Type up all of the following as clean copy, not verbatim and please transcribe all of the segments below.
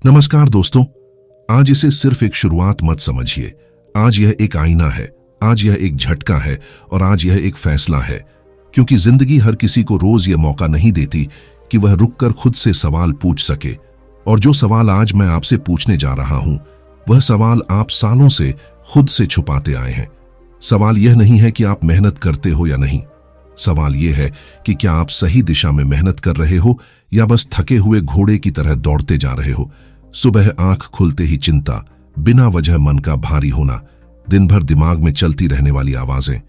नमस्कार दोस्तों, आज इसे सिर्फ एक शुरुआत मत समझिए। आज यह एक आईना है, आज यह एक झटका है और आज यह एक फैसला है। क्योंकि जिंदगी हर किसी को रोज यह मौका नहीं देती कि वह रुककर खुद से सवाल पूछ सके। और जो सवाल आज मैं आपसे पूछने जा रहा हूं, वह सवाल आप सालों से खुद से छुपाते आए हैं। सवाल यह नहीं है कि आप मेहनत करते हो या नहीं। सवाल यह है कि क्या आप सही दिशा में मेहनत कर रहे हो या बस थके हुए घोड़े की तरह दौड़ते जा रहे हो। सुबह आंख खुलते ही चिंता, बिना वजह मन का भारी होना, दिन भर दिमाग में चलती रहने वाली आवाजें,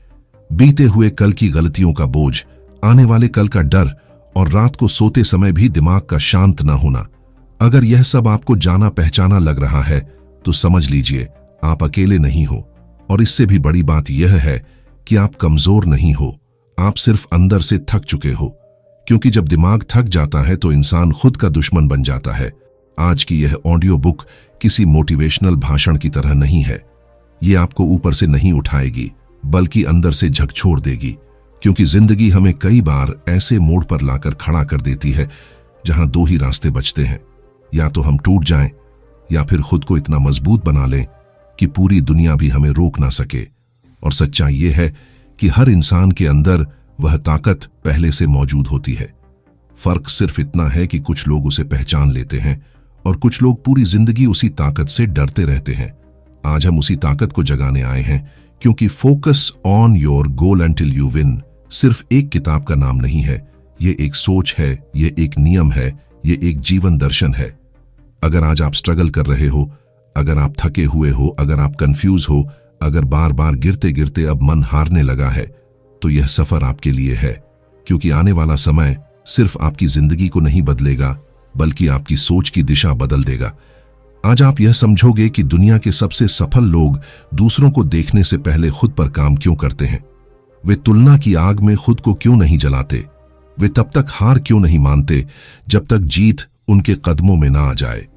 बीते हुए कल की गलतियों का बोझ, आने वाले कल का डर और रात को सोते समय भी दिमाग का शांत न होना। अगर यह सब आपको जाना पहचाना लग रहा है तो समझ लीजिए आप अकेले नहीं हो। और इससे भी बड़ी बात यह है कि आप कमजोर नहीं हो, आप सिर्फ अंदर से थक चुके हो। क्योंकि जब दिमाग थक जाता है तो इंसान खुद का दुश्मन बन जाता है। आज की यह ऑडियो बुक किसी मोटिवेशनल भाषण की तरह नहीं है। ये आपको ऊपर से नहीं उठाएगी बल्कि अंदर से झकझोर देगी। क्योंकि जिंदगी हमें कई बार ऐसे मोड़ पर लाकर खड़ा कर देती है जहां दो ही रास्ते बचते हैं, या तो हम टूट जाएं या फिर खुद को इतना मजबूत बना लें कि पूरी दुनिया भी हमें रोक ना सके। और सच्चाई यह है कि हर इंसान के अंदर वह ताकत पहले से मौजूद होती है। फर्क सिर्फ इतना है कि कुछ लोग उसे पहचान लेते हैं और कुछ लोग पूरी जिंदगी उसी ताकत से डरते रहते हैं। आज हम उसी ताकत को जगाने आए हैं, क्योंकि focus on your goal until you win सिर्फ एक किताब का नाम नहीं है। ये एक सोच है, ये एक नियम है, ये एक जीवन दर्शन है। अगर आज आप स्ट्रगल कर रहे हो, अगर आप थके हुए हो, अगर आप कंफ्यूज हो, अगर बार बार गिरते गिरते अब मन हारने लगा है, तो यह सफर आपके लिए है। क्योंकि आने वाला समय सिर्फ आपकी जिंदगी को नहीं बदलेगा बल्कि आपकी सोच की दिशा बदल देगा। आज आप यह समझोगे कि दुनिया के सबसे सफल लोग दूसरों को देखने से पहले खुद पर काम क्यों करते हैं। वे तुलना की आग में खुद को क्यों नहीं जलाते। वे तब तक हार क्यों नहीं मानते जब तक जीत उनके कदमों में ना आ जाए।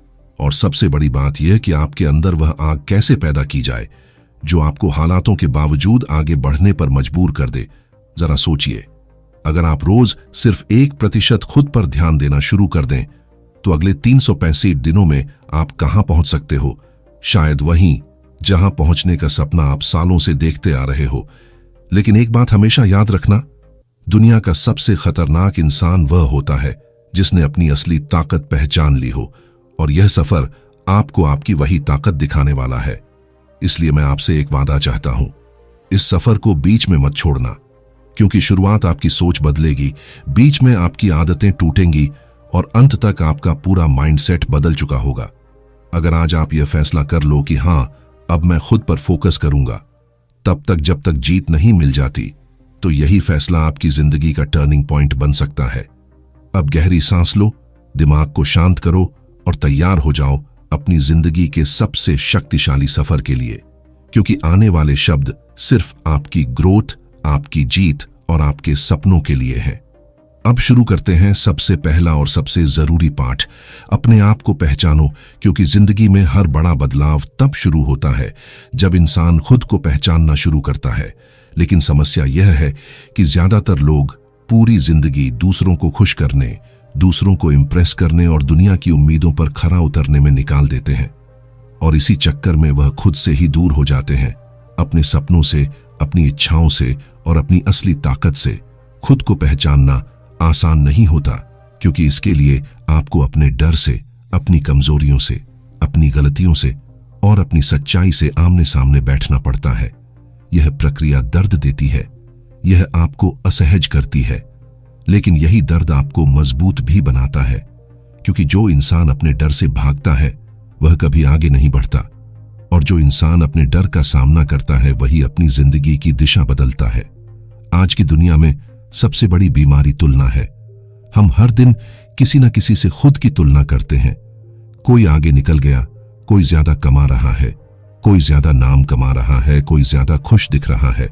और सबसे बड़ी बात यह कि आपके अंदर वह आग कैसे पैदा की जाए जो आपको हालातों के बावजूद आगे बढ़ने पर मजबूर कर दे। जरा सोचिए, अगर आप रोज सिर्फ 1% खुद पर ध्यान देना शुरू कर दें तो अगले 365 दिनों में आप कहां पहुंच सकते हो। शायद वहीं जहां पहुंचने का सपना आप सालों से देखते आ रहे हो। लेकिन एक बात हमेशा याद रखना, दुनिया का सबसे खतरनाक इंसान वह होता है जिसने अपनी असली ताकत पहचान ली हो। और यह सफर आपको आपकी वही ताकत दिखाने वाला है। इसलिए मैं आपसे एक वादा चाहता हूं, इस सफर को बीच में मत छोड़ना। क्योंकि शुरुआत आपकी सोच बदलेगी, बीच में आपकी आदतें टूटेंगी और अंत तक आपका पूरा माइंडसेट बदल चुका होगा। अगर आज आप यह फैसला कर लो कि हां, अब मैं खुद पर फोकस करूंगा, तब तक जब तक जीत नहीं मिल जाती, तो यही फैसला आपकी जिंदगी का टर्निंग पॉइंट बन सकता है। अब गहरी सांस लो, दिमाग को शांत करो और तैयार हो जाओ अपनी जिंदगी के सबसे शक्तिशाली सफर के लिए। क्योंकि आने वाले शब्द सिर्फ आपकी ग्रोथ, आपकी जीत और आपके सपनों के लिए हैं। अब शुरू करते हैं सबसे पहला और सबसे जरूरी पाठ, अपने आप को पहचानो। क्योंकि जिंदगी में हर बड़ा बदलाव तब शुरू होता है जब इंसान खुद को पहचानना शुरू करता है। लेकिन समस्या यह है कि ज्यादातर लोग पूरी जिंदगी दूसरों को खुश करने, दूसरों को इम्प्रेस करने और दुनिया की उम्मीदों पर खरा उतरने में निकाल देते हैं। और इसी चक्कर में वह खुद से ही दूर हो जाते हैं, अपने सपनों से, अपनी इच्छाओं से और अपनी असली ताकत से। खुद को पहचानना आसान नहीं होता, क्योंकि इसके लिए आपको अपने डर से, अपनी कमजोरियों से, अपनी गलतियों से और अपनी सच्चाई से आमने सामने बैठना पड़ता है। यह प्रक्रिया दर्द देती है, यह आपको असहज करती है, लेकिन यही दर्द आपको मजबूत भी बनाता है। क्योंकि जो इंसान अपने डर से भागता है वह कभी आगे नहीं बढ़ता, और जो इंसान अपने डर का सामना करता है वही अपनी जिंदगी की दिशा बदलता है। आज की दुनिया में सबसे बड़ी बीमारी तुलना है। हम हर दिन किसी न किसी से खुद की तुलना करते हैं। कोई आगे निकल गया, कोई ज्यादा कमा रहा है, कोई ज्यादा नाम कमा रहा है, कोई ज्यादा खुश दिख रहा है।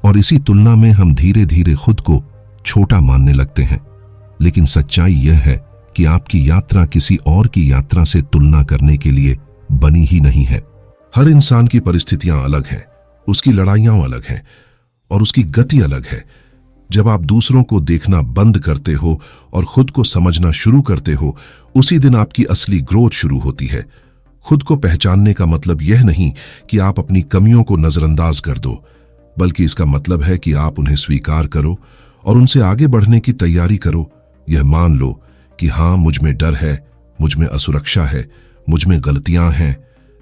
और इसी तुलना में हम धीरे धीरे खुद को छोटा मानने लगते हैं। लेकिन सच्चाई यह है कि आपकी यात्रा किसी और की यात्रा से तुलना करने के लिए बनी ही नहीं है। हर इंसान की परिस्थितियां अलग हैं, उसकी लड़ाइयां अलग हैं और उसकी गति अलग है। जब आप दूसरों को देखना बंद करते हो और खुद को समझना शुरू करते हो, उसी दिन आपकी असली ग्रोथ शुरू होती है। खुद को पहचानने का मतलब यह नहीं कि आप अपनी कमियों को नजरअंदाज कर दो, बल्कि इसका मतलब है कि आप उन्हें स्वीकार करो और उनसे आगे बढ़ने की तैयारी करो। यह मान लो कि हाँ, मुझ में डर है, मुझ में असुरक्षा है, मुझ में गलतियां हैं,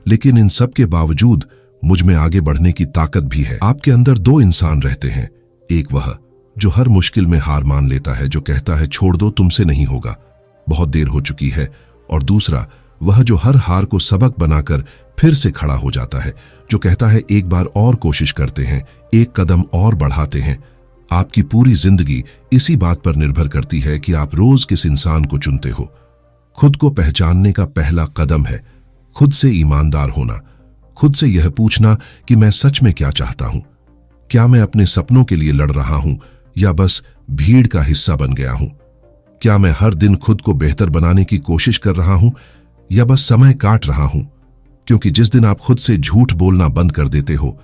लेकिन इन सब के बावजूद मुझ में आगे बढ़ने की ताकत भी है। आपके अंदर दो इंसान रहते हैं, एक वह जो हर मुश्किल में हार मान लेता है, जो कहता है छोड़ दो, तुमसे नहीं होगा, बहुत देर हो चुकी है, और दूसरा वह जो हर हार को सबक बनाकर फिर से खड़ा हो जाता है, जो कहता है एक बार और कोशिश करते हैं, एक कदम और बढ़ाते हैं। आपकी पूरी जिंदगी इसी बात पर निर्भर करती है कि आप रोज किस इंसान को चुनते हो। खुद को पहचानने का पहला कदम है खुद से ईमानदार होना, खुद से यह पूछना कि मैं सच में क्या चाहता हूं। क्या मैं अपने सपनों के लिए लड़ रहा हूं या बस भीड़ का हिस्सा बन गया हूं? क्या मैं हर दिन खुद को बेहतर बनाने की कोशिश कर रहा हूं या बस समय काट रहा हूं? क्योंकि जिस दिन आप खुद से झूठ बोलना बंद कर देते हो,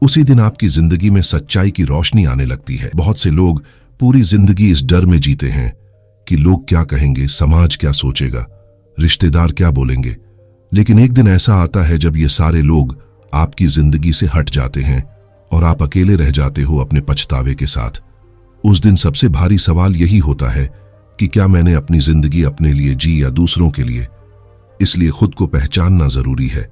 उसी दिन आपकी जिंदगी में सच्चाई की रोशनी आने लगती है। बहुत से लोग पूरी जिंदगी इस डर में जीते हैं कि लोग क्या कहेंगे, समाज क्या सोचेगा, रिश्तेदार क्या बोलेंगे। लेकिन एक दिन ऐसा आता है जब ये सारे लोग आपकी जिंदगी से हट जाते हैं और आप अकेले रह जाते हो अपने पछतावे के साथ। उस दिन सबसे भारी सवाल यही होता है कि क्या मैंने अपनी जिंदगी अपने लिए जी या दूसरों के लिए। इसलिए खुद को पहचानना जरूरी है,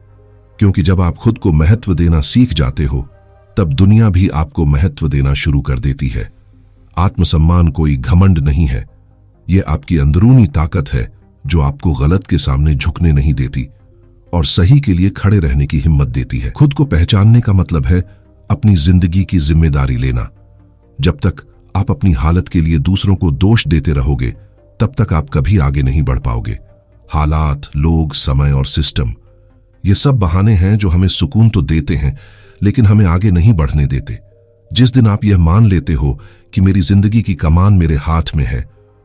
क्योंकि जब आप खुद को महत्व देना सीख जाते हो, तब दुनिया भी आपको महत्व देना शुरू कर देती है। आत्मसम्मान कोई घमंड नहीं है, यह आपकी अंदरूनी ताकत है जो आपको गलत के सामने झुकने नहीं देती और सही के लिए खड़े रहने की हिम्मत देती है। खुद को पहचानने का मतलब है अपनी जिंदगी की जिम्मेदारी लेना। जब तक आप अपनी हालत के लिए दूसरों को दोष देते रहोगे, तब तक आप कभी आगे नहीं बढ़ पाओगे। हालात, लोग, समय और सिस्टम, ये सब बहाने हैं जो हमें सुकून तो देते हैं, लेकिन हमें आगे नहीं बढ़ने देते। जिस दिन आप यह मान लेते हो कि मेरी जिंदगी की कमान मेरे हाथ में है,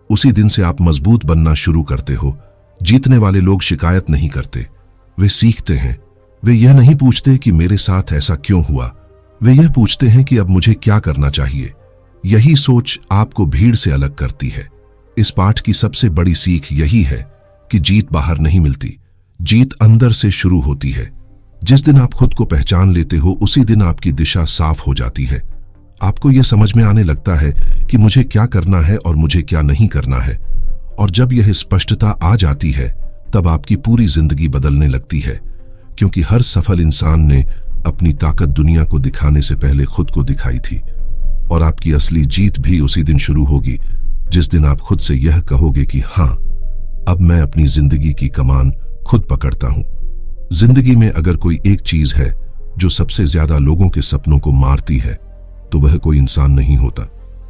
उसी दिन से आप मजबूत बनना शुरू करते हो। जीतने वाले लोग शिकायत नहीं करते, वे सीखते हैं। वे यह नहीं पूछते कि मेरे साथ ऐसा क्यों हुआ, वे यह पूछते हैं कि अब मुझे क्या करना चाहिए। यही सोच आपको भीड़ से अलग करती है। इस पाठ की सबसे बड़ी सीख यही है कि जीत बाहर नहीं मिलती, जीत अंदर से शुरू होती है। जिस दिन आप खुद को पहचान लेते हो, उसी दिन आपकी दिशा साफ हो जाती है। आपको यह समझ में आने लगता है कि मुझे क्या करना है और मुझे क्या नहीं करना है। और जब यह स्पष्टता आ जाती है, तब आपकी पूरी जिंदगी बदलने लगती है, क्योंकि हर सफल इंसान ने अपनी ताकत दुनिया को दिखाने से पहले खुद को दिखाई थी। और आपकी असली जीत भी उसी दिन शुरू होगी जिस दिन आप खुद से यह कहोगे कि हाँ, अब मैं अपनी जिंदगी की कमान खुद पकड़ता हूं। जिंदगी में अगर कोई एक चीज है जो सबसे ज्यादा लोगों के सपनों को मारती है, तो वह कोई इंसान नहीं होता,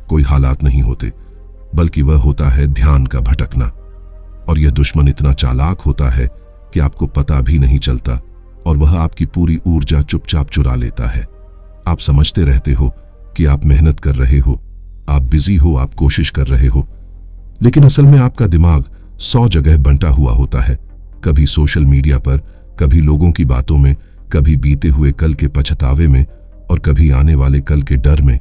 कोई हालात नहीं होते, बल्कि वह होता है ध्यान का भटकना। और यह दुश्मन इतना चालाक होता है कि आपको पता भी नहीं चलता, और वह आपकी पूरी ऊर्जा चुपचाप चुरा लेता है। आप समझते रहते हो कि आप मेहनत कर रहे हो, आप बिजी हो, आप कोशिश कर रहे हो, लेकिन असल में आपका दिमाग 100 जगह बंटा हुआ होता है। कभी सोशल मीडिया पर, कभी लोगों की बातों में, कभी बीते हुए कल के पछतावे में, और कभी आने वाले कल के डर में।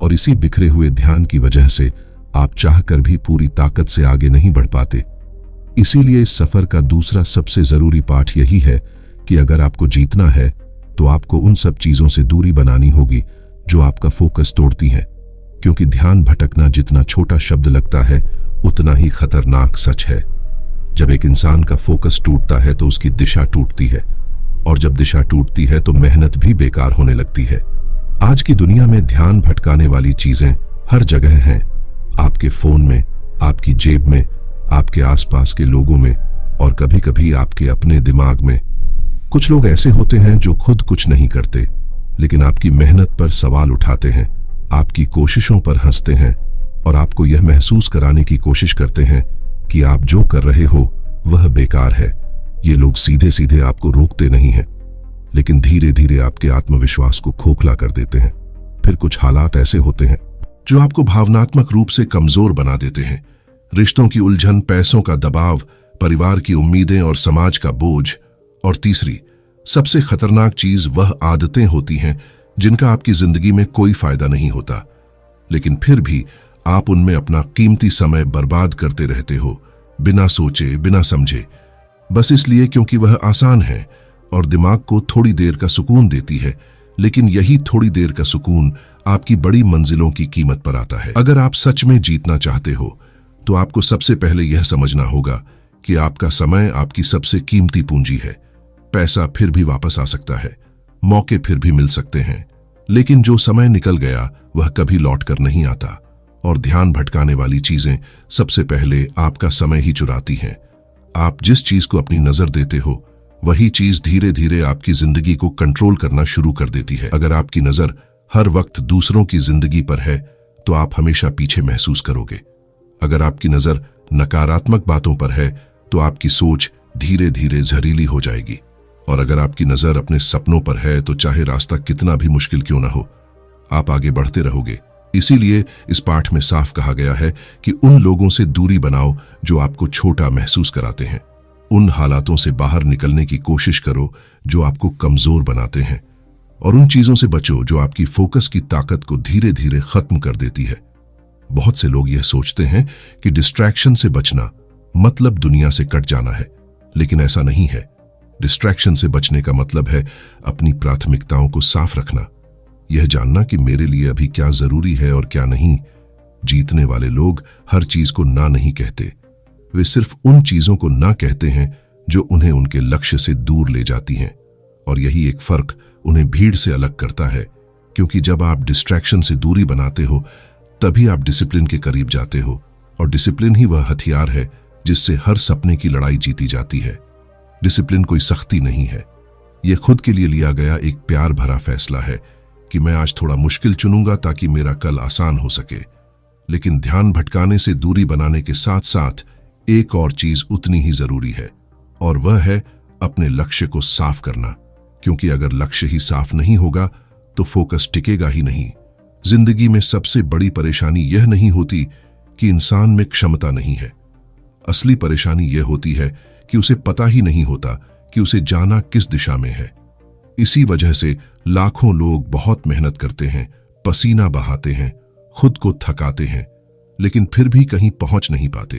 और इसी बिखरे हुए ध्यान की वजह से आप चाहकर भी पूरी ताकत से आगे नहीं बढ़ पाते। इसीलिए इस सफर का दूसरा सबसे जरूरी पाठ यही है कि अगर आपको जीतना है, तो आपको उन सब चीजों से दूरी बनानी होगी जो आपका फोकस तोड़ती हैं। क्योंकि ध्यान भटकना जितना छोटा शब्द लगता है, उतना ही खतरनाक सच है। जब एक इंसान का फोकस टूटता है तो उसकी दिशा टूटती है, और जब दिशा टूटती है तो मेहनत भी बेकार होने लगती है। आज की दुनिया में ध्यान भटकाने वाली चीजें हर जगह हैं, आपके फोन में, आपकी जेब में, आपके आसपास के लोगों में, और कभी कभी आपके अपने दिमाग में। कुछ लोग ऐसे होते हैं जो खुद कुछ नहीं करते, लेकिन आपकी मेहनत पर सवाल उठाते हैं, आपकी कोशिशों पर हंसते हैं, और आपको यह महसूस कराने की कोशिश करते हैं कि आप जो कर रहे हो वह बेकार है। ये लोग सीधे सीधे आपको रोकते नहीं हैं, लेकिन धीरे धीरे आपके आत्मविश्वास को खोखला कर देते हैं। फिर कुछ हालात ऐसे होते हैं जो आपको भावनात्मक रूप से कमजोर बना देते हैं। रिश्तों की उलझन, पैसों का दबाव, परिवार की उम्मीदें और समाज का बोझ। और तीसरी सबसे खतरनाक चीज वह आदतें होती हैं जिनका आपकी जिंदगी में कोई फायदा नहीं होता, लेकिन फिर भी आप उनमें अपना कीमती समय बर्बाद करते रहते हो। बिना सोचे, बिना समझे, बस इसलिए क्योंकि वह आसान है और दिमाग को थोड़ी देर का सुकून देती है। लेकिन यही थोड़ी देर का सुकून आपकी बड़ी मंजिलों की कीमत पर आता है। अगर आप सच में जीतना चाहते हो तो आपको सबसे पहले यह समझना होगा कि आपका समय आपकी सबसे कीमती पूंजी है। पैसा फिर भी वापस आ सकता है, मौके फिर भी मिल सकते हैं, लेकिन जो समय निकल गया वह कभी लौट कर नहीं आता। और ध्यान भटकाने वाली चीजें सबसे पहले आपका समय ही चुराती हैं। आप जिस चीज को अपनी नजर देते हो वही चीज धीरे धीरे आपकी जिंदगी को कंट्रोल करना शुरू कर देती है। अगर आपकी नजर हर वक्त दूसरों की जिंदगी पर है तो आप हमेशा पीछे महसूस करोगे। अगर आपकी नजर नकारात्मक बातों पर है तो आपकी सोच धीरे धीरे जहरीली हो जाएगी। और अगर आपकी नजर अपने सपनों पर है तो चाहे रास्ता कितना भी मुश्किल क्यों ना हो, आप आगे बढ़ते रहोगे। इसीलिए इस पाठ में साफ कहा गया है कि उन लोगों से दूरी बनाओ जो आपको छोटा महसूस कराते हैं। उन हालातों से बाहर निकलने की कोशिश करो जो आपको कमजोर बनाते हैं, और उन चीजों से बचो जो आपकी फोकस की ताकत को धीरे धीरे खत्म कर देती है। बहुत से लोग यह सोचते हैं कि डिस्ट्रैक्शन से बचना मतलब दुनिया से कट जाना है, लेकिन ऐसा नहीं है। डिस्ट्रैक्शन से बचने का मतलब है अपनी प्राथमिकताओं को साफ रखना, यह जानना कि मेरे लिए अभी क्या जरूरी है और क्या नहीं। जीतने वाले लोग हर चीज को ना नहीं कहते, वे सिर्फ उन चीजों को ना कहते हैं जो उन्हें उनके लक्ष्य से दूर ले जाती हैं। और यही एक फर्क उन्हें भीड़ से अलग करता है, क्योंकि जब आप डिस्ट्रैक्शन से दूरी बनाते हो तभी आप डिसिप्लिन के करीब जाते हो, और डिसिप्लिन ही वह हथियार है जिससे हर सपने की लड़ाई जीती जाती है। डिसिप्लिन कोई सख्ती नहीं है, यह खुद के लिए लिया गया एक प्यार भरा फैसला है कि मैं आज थोड़ा मुश्किल चुनूंगा ताकि मेरा कल आसान हो सके। लेकिन ध्यान भटकाने से दूरी बनाने के साथ साथ एक और चीज उतनी ही जरूरी है, और वह है अपने लक्ष्य को साफ करना। क्योंकि अगर लक्ष्य ही साफ नहीं होगा तो फोकस टिकेगा ही नहीं। जिंदगी में सबसे बड़ी परेशानी यह नहीं होती कि इंसान में क्षमता नहीं है, असली परेशानी यह होती है कि उसे पता ही नहीं होता कि उसे जाना किस दिशा में है। इसी वजह से लाखों लोग बहुत मेहनत करते हैं, पसीना बहाते हैं, खुद को थकाते हैं, लेकिन फिर भी कहीं पहुंच नहीं पाते।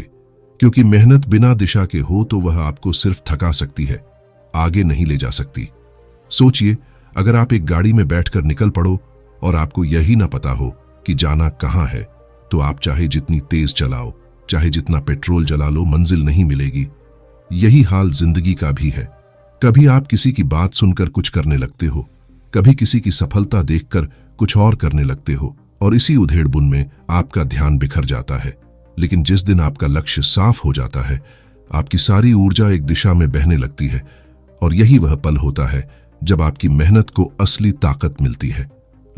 क्योंकि मेहनत बिना दिशा के हो तो वह आपको सिर्फ थका सकती है, आगे नहीं ले जा सकती। सोचिए, अगर आप एक गाड़ी में बैठकर निकल पड़ो और आपको यही ना पता हो कि जाना कहां है, तो आप चाहे जितनी तेज चलाओ, चाहे जितना पेट्रोल जला लो, मंजिल नहीं मिलेगी। यही हाल जिंदगी का भी है। कभी आप किसी की बात सुनकर कुछ करने लगते हो, कभी किसी की सफलता देखकर कुछ और करने लगते हो, और इसी उधेड़-बुन में आपका ध्यान बिखर जाता है। लेकिन जिस दिन आपका लक्ष्य साफ हो जाता है, आपकी सारी ऊर्जा एक दिशा में बहने लगती है, और यही वह पल होता है जब आपकी मेहनत को असली ताकत मिलती है।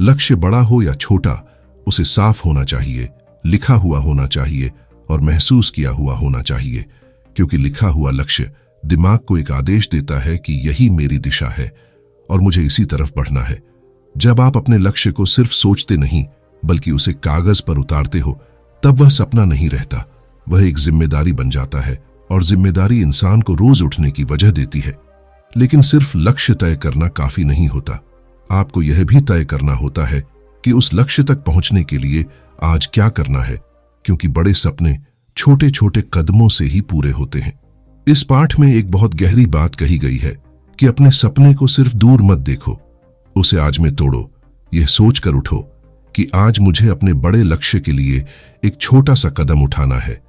लक्ष्य बड़ा हो या छोटा, उसे साफ होना चाहिए, लिखा हुआ होना चाहिए और महसूस किया हुआ होना चाहिए। क्योंकि लिखा हुआ लक्ष्य दिमाग को एक आदेश देता है कि यही मेरी दिशा है और मुझे इसी तरफ बढ़ना है। जब आप अपने लक्ष्य को सिर्फ सोचते नहीं बल्कि उसे कागज पर उतारते हो, तब वह सपना नहीं रहता, वह एक जिम्मेदारी बन जाता है, और जिम्मेदारी इंसान को रोज उठने की वजह देती है। लेकिन सिर्फ लक्ष्य तय करना काफी नहीं होता, आपको यह भी तय करना होता है कि उस लक्ष्य तक पहुंचने के लिए आज क्या करना है, क्योंकि बड़े सपने छोटे छोटे कदमों से ही पूरे होते हैं। इस पाठ में एक बहुत गहरी बात कही गई है कि अपने सपने को सिर्फ दूर मत देखो, उसे आज में तोड़ो। यह सोचकर उठो कि आज मुझे अपने बड़े लक्ष्य के लिए एक छोटा सा कदम उठाना है।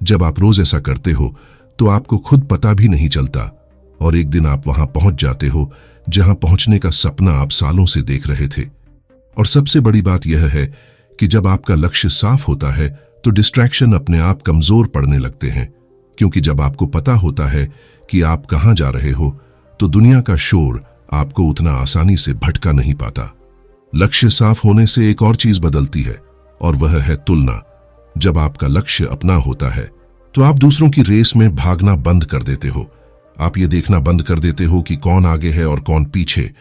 जब आप रोज ऐसा करते हो तो आपको खुद पता भी नहीं चलता, और एक दिन आप वहां पहुंच जाते हो जहां पहुंचने का सपना आप सालों से देख रहे थे। और सबसे बड़ी बात यह है कि जब आपका लक्ष्य साफ होता है तो डिस्ट्रैक्शन अपने आप कमजोर पड़ने लगते हैं। क्योंकि जब आपको पता होता है कि आप कहां जा रहे हो तो दुनिया का शोर आपको उतना आसानी से भटका नहीं पाता। लक्ष्य साफ होने से एक और चीज बदलती है, और वह है तुलना। जब आपका लक्ष्य अपना होता है तो आप दूसरों की रेस में भागना बंद कर देते हो। आप ये देखना बंद कर देते हो कि कौन आगे है और कौन पीछे।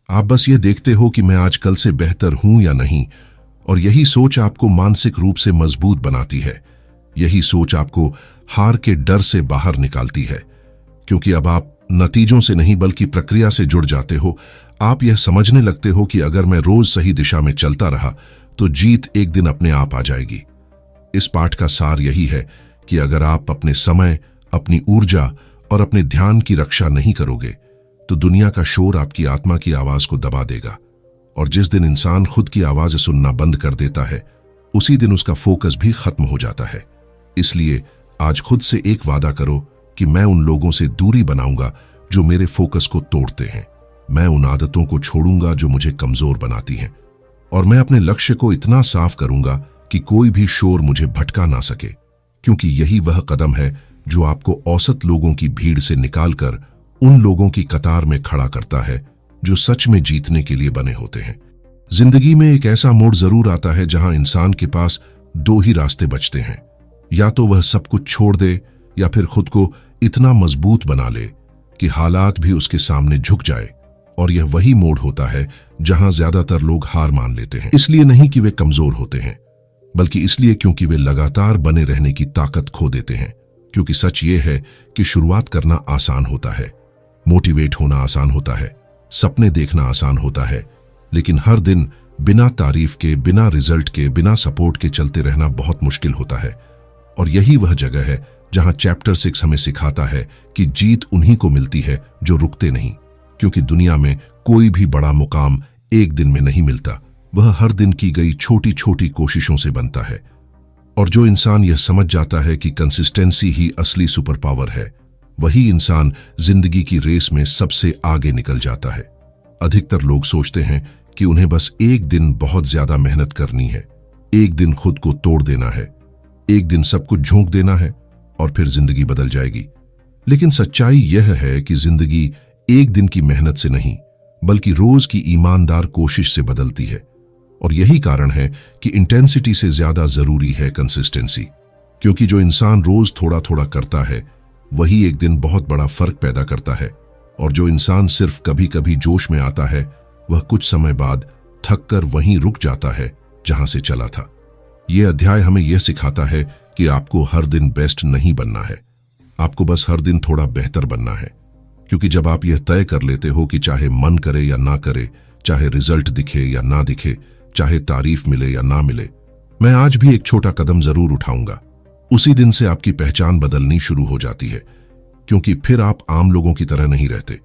आप बस ये देखते हो कि मैं आज कल से बेहतर हूं या नहीं, और यही सोच आपको मानसिक रूप से मजबूत बनाती है। यही सोच आपको हार के डर से बाहर निकालती है, क्योंकि अब आप नतीजों से नहीं बल्कि प्रक्रिया से जुड़ जाते हो। आप यह समझने लगते हो कि अगर मैं रोज सही दिशा में चलता रहा तो जीत एक दिन अपने आप आ जाएगी। इस पाठ का सार यही है कि अगर आप अपने समय, अपनी ऊर्जा और अपने ध्यान की रक्षा नहीं करोगे तो दुनिया का शोर आपकी आत्मा की आवाज को दबा देगा। और जिस दिन इंसान खुद की आवाज सुनना बंद कर देता है, उसी दिन उसका फोकस भी खत्म हो जाता है। इसलिए आज खुद से एक वादा करो कि मैं उन लोगों से दूरी बनाऊंगा जो मेरे फोकस को तोड़ते हैं। मैं उन आदतों को छोड़ूंगा जो मुझे कमजोर बनाती हैं। और मैं अपने लक्ष्य को इतना साफ करूंगा कि कोई भी शोर मुझे भटका ना सके, क्योंकि यही वह कदम है जो आपको औसत लोगों की भीड़ से निकालकर उन लोगों की कतार में खड़ा करता है जो सच में जीतने के लिए बने होते हैं। जिंदगी में एक ऐसा मोड़ जरूर आता है जहां इंसान के पास दो ही रास्ते बचते हैं, या तो वह सब कुछ छोड़ दे या फिर खुद को इतना मजबूत बना ले कि हालात भी उसके सामने झुक जाए। और यह वही मोड़ होता है जहां ज्यादातर लोग हार मान लेते हैं, इसलिए नहीं कि वे कमजोर होते हैं, बल्कि इसलिए क्योंकि वे लगातार बने रहने की ताकत खो देते हैं। क्योंकि सच ये है कि शुरुआत करना आसान होता है, मोटिवेट होना आसान होता है, सपने देखना आसान होता है, लेकिन हर दिन बिना तारीफ के, बिना रिजल्ट के, बिना सपोर्ट के चलते रहना बहुत मुश्किल होता है। और यही वह जगह है जहां चैप्टर 6 हमें सिखाता है कि जीत उन्हीं को मिलती है जो रुकते नहीं। क्योंकि दुनिया में कोई भी बड़ा मुकाम एक दिन में नहीं मिलता, वह हर दिन की गई छोटी छोटी कोशिशों से बनता है। और जो इंसान यह समझ जाता है कि कंसिस्टेंसी ही असली सुपर पावर है, वही इंसान जिंदगी की रेस में सबसे आगे निकल जाता है। अधिकतर लोग सोचते हैं कि उन्हें बस एक दिन बहुत ज्यादा मेहनत करनी है, एक दिन खुद को तोड़ देना है, एक दिन सब कुछ झोंक देना है और फिर जिंदगी बदल जाएगी। लेकिन सच्चाई यह है कि जिंदगी एक दिन की मेहनत से नहीं, बल्कि रोज की ईमानदार कोशिश से बदलती है। और यही कारण है कि इंटेंसिटी से ज्यादा जरूरी है कंसिस्टेंसी। क्योंकि जो इंसान रोज थोड़ा थोड़ा करता है, वही एक दिन बहुत बड़ा फर्क पैदा करता है। और जो इंसान सिर्फ कभी कभी जोश में आता है, वह कुछ समय बाद थक कर वहीं रुक जाता है जहां से चला था। यह अध्याय हमें यह सिखाता है कि आपको हर दिन बेस्ट नहीं बनना है, आपको बस हर दिन थोड़ा बेहतर बनना है। क्योंकि जब आप यह तय कर लेते हो कि चाहे मन करे या ना करे, चाहे रिजल्ट दिखे या ना दिखे, चाहे तारीफ मिले या ना मिले, मैं आज भी एक छोटा कदम जरूर उठाऊंगा, उसी दिन से आपकी पहचान बदलनी शुरू हो जाती है। क्योंकि फिर आप आम लोगों की तरह नहीं रहते,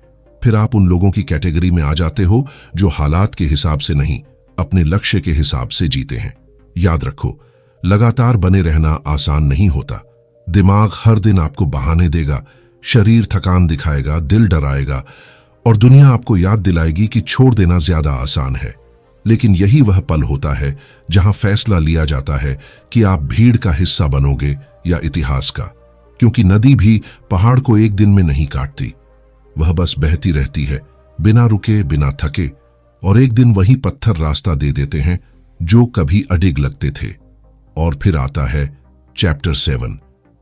फिर आप उन लोगों की कैटेगरी में आ जाते हो जो हालात के हिसाब से नहीं, अपने लक्ष्य के हिसाब से जीते हैं। याद रखो, लगातार बने रहना आसान नहीं होता। दिमाग हर दिन आपको बहाने देगा, शरीर थकान दिखाएगा, दिल डराएगा और दुनिया आपको याद दिलाएगी कि छोड़ देना ज्यादा आसान है। लेकिन यही वह पल होता है जहां फैसला लिया जाता है कि आप भीड़ का हिस्सा बनोगे या इतिहास का। क्योंकि नदी भी पहाड़ को एक दिन में नहीं काटती, वह बस बहती रहती है, बिना रुके, बिना थके। और एक दिन वही पत्थर रास्ता दे देते हैं जो कभी अडिग लगते थे। और फिर आता है चैप्टर 7,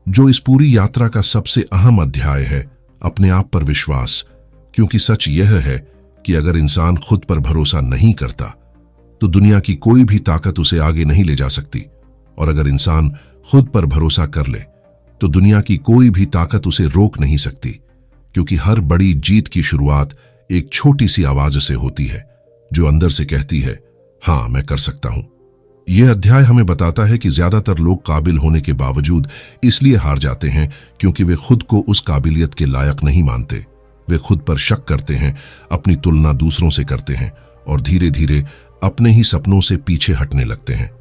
जो इस पूरी यात्रा का सबसे अहम अध्याय है, अपने आप पर विश्वास। क्योंकि सच यह है कि अगर इंसान खुद पर भरोसा नहीं करता तो दुनिया की कोई भी ताकत उसे आगे नहीं ले जा सकती। और अगर इंसान खुद पर भरोसा कर ले तो दुनिया की कोई भी ताकत उसे रोक नहीं सकती। क्योंकि हर बड़ी जीत की शुरुआत एक छोटी सी आवाज से होती है जो अंदर से कहती है, हां मैं कर सकता हूं। यह अध्याय हमें बताता है कि ज्यादातर लोग काबिल होने के बावजूद इसलिए हार जाते हैं क्योंकि वे खुद को उस काबिलियत के लायक नहीं मानते। वे खुद पर शक करते हैं, अपनी तुलना दूसरों से करते हैं और धीरे धीरे अपने ही सपनों से पीछे हटने लगते हैं।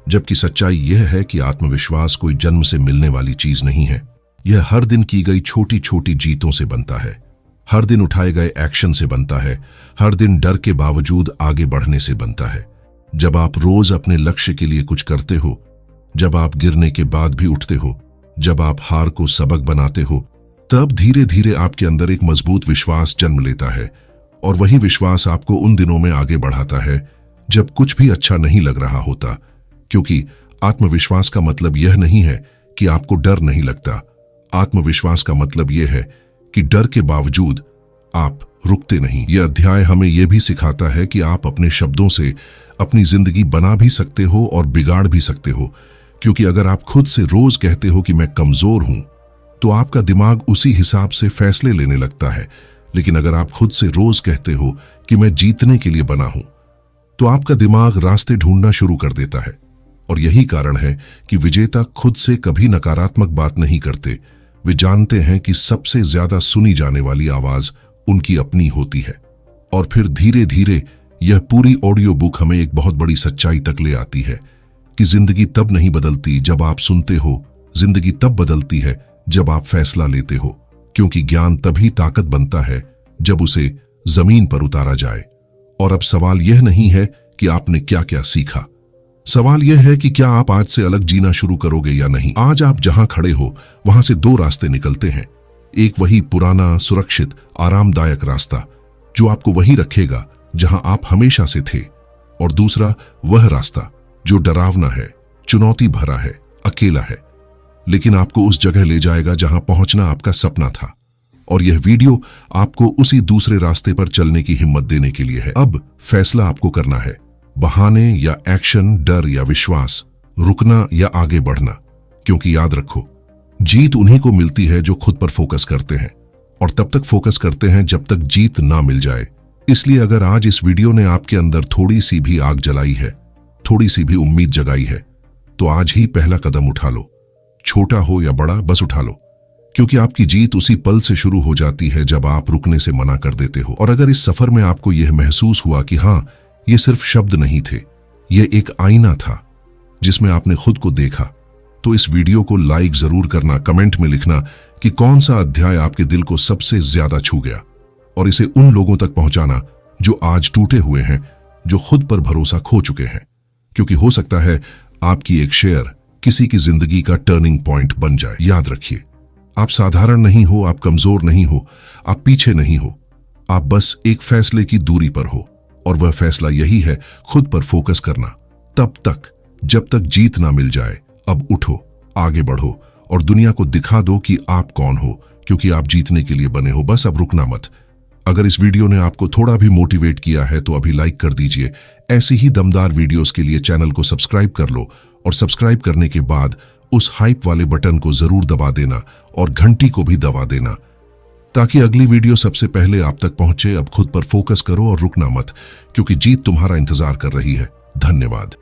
जबकि सच्चाई यह है कि आत्मविश्वास कोई जन्म से मिलने वाली चीज नहीं है। यह हर दिन की गई छोटी छोटी जीतों से बनता है, हर दिन उठाए गए एक्शन से बनता है, हर दिन डर के बावजूद आगे बढ़ने से बनता है। जब आप रोज अपने लक्ष्य के लिए कुछ करते हो, जब आप गिरने के बाद भी उठते हो, जब आप हार को सबक बनाते हो, तब धीरे धीरे आपके अंदर एक मजबूत विश्वास जन्म लेता है। और वही विश्वास आपको उन दिनों में आगे बढ़ाता है जब कुछ भी अच्छा नहीं लग रहा होता। क्योंकि आत्मविश्वास का मतलब यह नहीं है कि आपको डर नहीं लगता। आत्मविश्वास का मतलब यह है कि डर के बावजूद आप रुकते नहीं। यह अध्याय हमें यह भी सिखाता है कि आप अपने शब्दों से अपनी जिंदगी बना भी सकते हो और बिगाड़ भी सकते हो। क्योंकि अगर आप खुद से रोज कहते हो कि मैं कमजोर हूं, तो आपका दिमाग उसी हिसाब से फैसले लेने लगता है। लेकिन अगर आप खुद से रोज कहते हो कि मैं जीतने के लिए बना हूं, तो आपका दिमाग रास्ते ढूंढना शुरू कर देता है। और यही कारण है कि विजेता खुद से कभी नकारात्मक बात नहीं करते। वे जानते हैं कि सबसे ज्यादा सुनी जाने वाली आवाज उनकी अपनी होती है। और फिर धीरे धीरे यह पूरी ऑडियो बुक हमें एक बहुत बड़ी सच्चाई तक ले आती है कि जिंदगी तब नहीं बदलती जब आप सुनते हो, जिंदगी तब बदलती है जब आप फैसला लेते हो। क्योंकि ज्ञान तभी ताकत बनता है जब उसे जमीन पर उतारा जाए। और अब सवाल यह नहीं है कि आपने क्या क्या सीखा, सवाल यह है कि क्या आप आज से अलग जीना शुरू करोगे या नहीं। आज आप जहां खड़े हो वहां से दो रास्ते निकलते हैं। एक वही पुराना, सुरक्षित, आरामदायक रास्ता जो आपको वहीं रखेगा जहां आप हमेशा से थे, और दूसरा वह रास्ता जो डरावना है, चुनौती भरा है, अकेला है, लेकिन आपको उस जगह ले जाएगा जहां पहुंचना आपका सपना था। और यह वीडियो आपको उसी दूसरे रास्ते पर चलने की हिम्मत देने के लिए है। अब फैसला आपको करना है, बहाने या एक्शन, डर या विश्वास, रुकना या आगे बढ़ना। क्योंकि याद रखो, जीत उन्हीं को मिलती है जो खुद पर फोकस करते हैं, और तब तक फोकस करते हैं जब तक जीत ना मिल जाए। इसलिए अगर आज इस वीडियो ने आपके अंदर थोड़ी सी भी आग जलाई है, थोड़ी सी भी उम्मीद जगाई है, तो आज ही पहला कदम उठा लो। छोटा हो या बड़ा, बस उठा लो। क्योंकि आपकी जीत उसी पल से शुरू हो जाती है जब आप रुकने से मना कर देते हो। और अगर इस सफर में आपको यह महसूस हुआ कि हां, ये सिर्फ शब्द नहीं थे, यह एक आईना था जिसमें आपने खुद को देखा, तो इस वीडियो को लाइक जरूर करना, कमेंट में लिखना कि कौन सा अध्याय आपके दिल को सबसे ज्यादा छू गया, और इसे उन लोगों तक पहुंचाना जो आज टूटे हुए हैं, जो खुद पर भरोसा खो चुके हैं। क्योंकि हो सकता है आपकी एक शेयर किसी की जिंदगी का टर्निंग पॉइंट बन जाए। याद रखिए, आप साधारण नहीं हो, आप कमजोर नहीं हो, आप पीछे नहीं हो, आप बस एक फैसले की दूरी पर हो, और वह फैसला यही है, खुद पर फोकस करना। तब तक जब तक जीत ना मिल जाए, अब उठो, आगे बढ़ो, और दुनिया को दिखा दो कि आप कौन हो, क्योंकि आप जीतने के लिए बने हो। बस अब रुकना मत। अगर इस वीडियो ने आपको थोड़ा भी मोटिवेट किया है तो अभी लाइक कर दीजिए। ऐसी ही दमदार वीडियोस के लिए चैनल को सब्सक्राइब कर लो, और सब्सक्राइब करने के बाद उस हाइप वाले बटन को जरूर दबा देना, और घंटी को भी दबा देना, ताकि अगली वीडियो सबसे पहले आप तक पहुंचे। अब खुद पर फोकस करो और रुकना मत, क्योंकि जीत तुम्हारा इंतजार कर रही है। धन्यवाद।